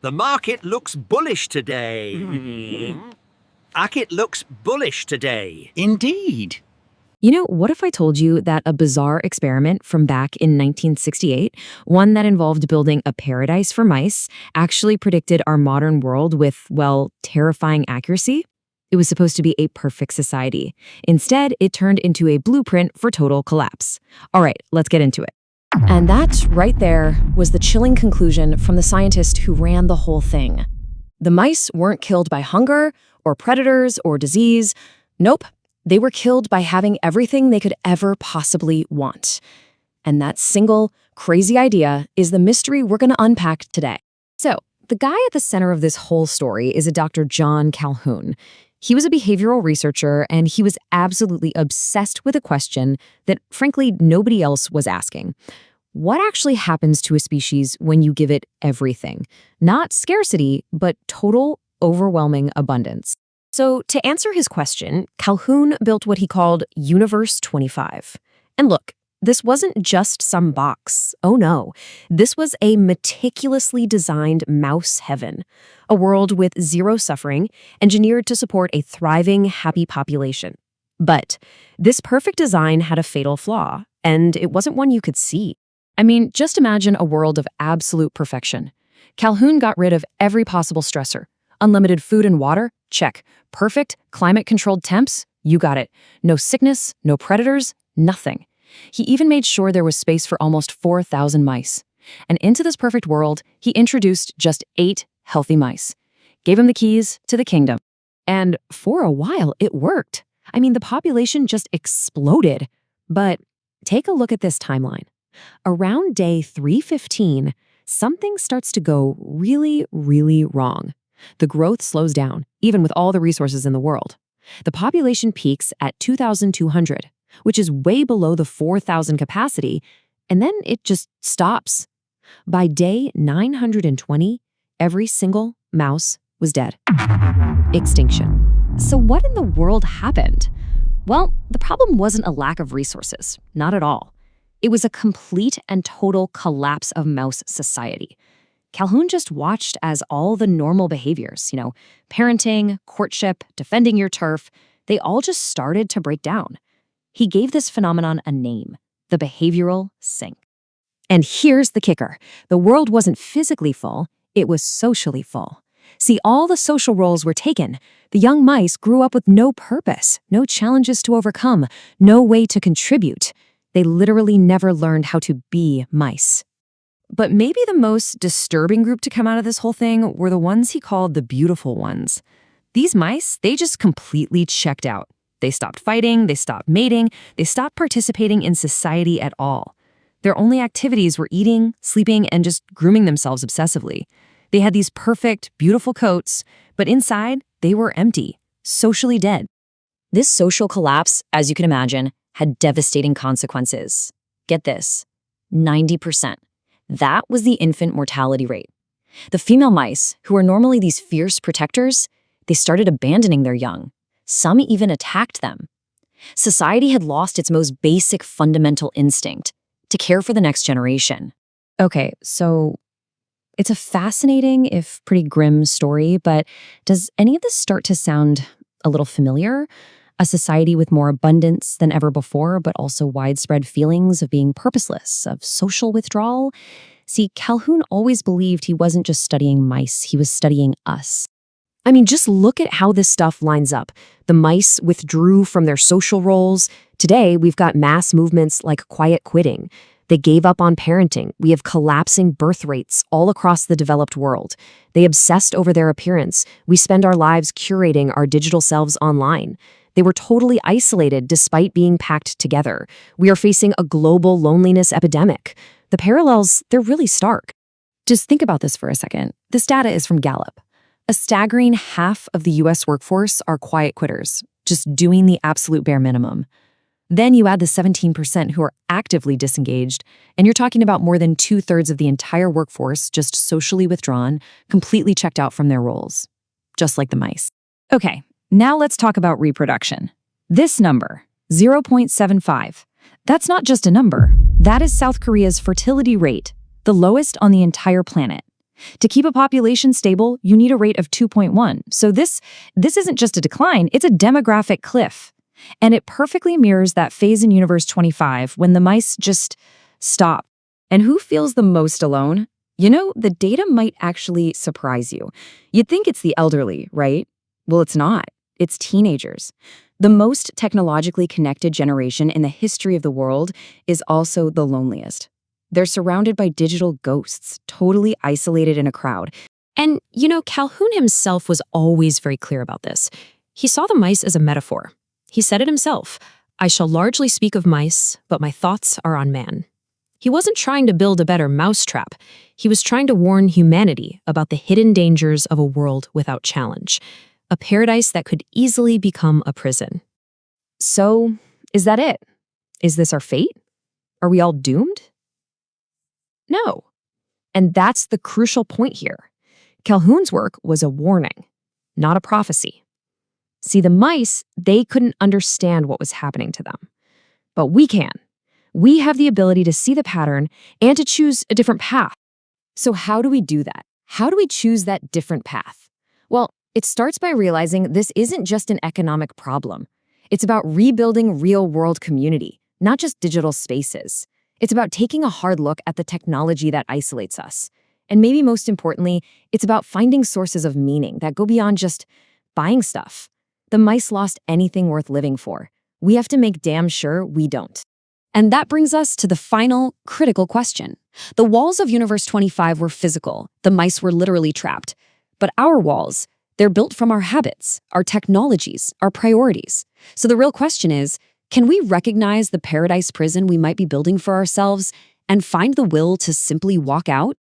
The market looks bullish today. Market looks bullish today. Indeed. You know, what if I told you that a bizarre experiment from back in 1968, one that involved building a paradise for mice, actually predicted our modern world with, well, terrifying accuracy? It was supposed to be a perfect society. Instead, it turned into a blueprint for total collapse. All right, let's get into it. And that, right there, was the chilling conclusion from the scientist who ran the whole thing. The mice weren't killed by hunger, or predators, or disease. Nope. They were killed by having everything they could ever possibly want. And that single, crazy idea is the mystery we're going to unpack today. So, the guy at the center of this whole story is a Dr. John Calhoun. He was a behavioral researcher, and he was absolutely obsessed with a question that, frankly, nobody else was asking. What actually happens to a species when you give it everything? Not scarcity, but total, overwhelming abundance. So to answer his question, Calhoun built what he called Universe 25. And look, this wasn't just some box. Oh no, this was a meticulously designed mouse heaven, a world with zero suffering, engineered to support a thriving, happy population. But this perfect design had a fatal flaw, and it wasn't one you could see. I mean, just imagine a world of absolute perfection. Calhoun got rid of every possible stressor. Unlimited food and water? Check. Perfect climate-controlled temps? You got it. No sickness, no predators, nothing. He even made sure there was space for almost 4,000 mice. And into this perfect world, he introduced just 8 healthy mice. Gave them the keys to the kingdom. And for a while, it worked. I mean, the population just exploded. But take a look at this timeline. Around day 315, something starts to go really, really wrong. The growth slows down, even with all the resources in the world. The population peaks at 2,200, which is way below the 4,000 capacity, and then it just stops. By day 920, every single mouse was dead. Extinction. So what in the world happened? Well, the problem wasn't a lack of resources, not at all. It was a complete and total collapse of mouse society. Calhoun just watched as all the normal behaviors, parenting, courtship, defending your turf, they all just started to break down. He gave this phenomenon a name, the behavioral sink. And here's the kicker. The world wasn't physically full, it was socially full. See, all the social roles were taken. The young mice grew up with no purpose, no challenges to overcome, no way to contribute. They literally never learned how to be mice. But maybe the most disturbing group to come out of this whole thing were the ones he called the beautiful ones. These mice, they just completely checked out. They stopped fighting, they stopped mating, they stopped participating in society at all. Their only activities were eating, sleeping, and just grooming themselves obsessively. They had these perfect, beautiful coats, but inside, they were empty, socially dead. This social collapse, as you can imagine, had devastating consequences. Get this, 90%. That was the infant mortality rate. The female mice, who were normally these fierce protectors, they started abandoning their young. Some even attacked them. Society had lost its most basic fundamental instinct, to care for the next generation. Okay, so it's a fascinating, if pretty grim story, but does any of this start to sound a little familiar? A society with more abundance than ever before, but also widespread feelings of being purposeless, of social withdrawal. See, Calhoun always believed he wasn't just studying mice, he was studying us. I mean, just look at how this stuff lines up. The mice withdrew from their social roles. Today, we've got mass movements like quiet quitting. They gave up on parenting. We have collapsing birth rates all across the developed world. They obsessed over their appearance. We spend our lives curating our digital selves online. They were totally isolated despite being packed together. We are facing a global loneliness epidemic. The parallels, they're really stark. Just think about this for a second. This data is from Gallup. A staggering half of the US workforce are quiet quitters, just doing the absolute bare minimum. Then you add the 17% who are actively disengaged, and you're talking about more than 2/3 of the entire workforce just socially withdrawn, completely checked out from their roles. Just like the mice. Okay, now let's talk about reproduction. This number, 0.75, that's not just a number. That is South Korea's fertility rate, the lowest on the entire planet. To keep a population stable, you need a rate of 2.1. So this isn't just a decline, it's a demographic cliff. And it perfectly mirrors that phase in Universe 25 when the mice just stop. And who feels the most alone? You know, the data might actually surprise you. You'd think it's the elderly, right? Well, it's not. It's teenagers. The most technologically connected generation in the history of the world is also the loneliest. They're surrounded by digital ghosts, totally isolated in a crowd. And, you know, Calhoun himself was always very clear about this. He saw the mice as a metaphor. He said it himself, "I shall largely speak of mice, but my thoughts are on man." He wasn't trying to build a better mousetrap. He was trying to warn humanity about the hidden dangers of a world without challenge, a paradise that could easily become a prison. So, is that it? Is this our fate? Are we all doomed? No. And that's the crucial point here. Calhoun's work was a warning, not a prophecy. See, the mice, they couldn't understand what was happening to them. But we can. We have the ability to see the pattern and to choose a different path. So how do we do that? How do we choose that different path? Well, it starts by realizing this isn't just an economic problem. It's about rebuilding real-world community, not just digital spaces. It's about taking a hard look at the technology that isolates us. And maybe most importantly, it's about finding sources of meaning that go beyond just buying stuff. The mice lost anything worth living for. We have to make damn sure we don't. And that brings us to the final, critical question. The walls of Universe 25 were physical. The mice were literally trapped. But our walls, they're built from our habits, our technologies, our priorities. So the real question is, can we recognize the paradise prison we might be building for ourselves and find the will to simply walk out?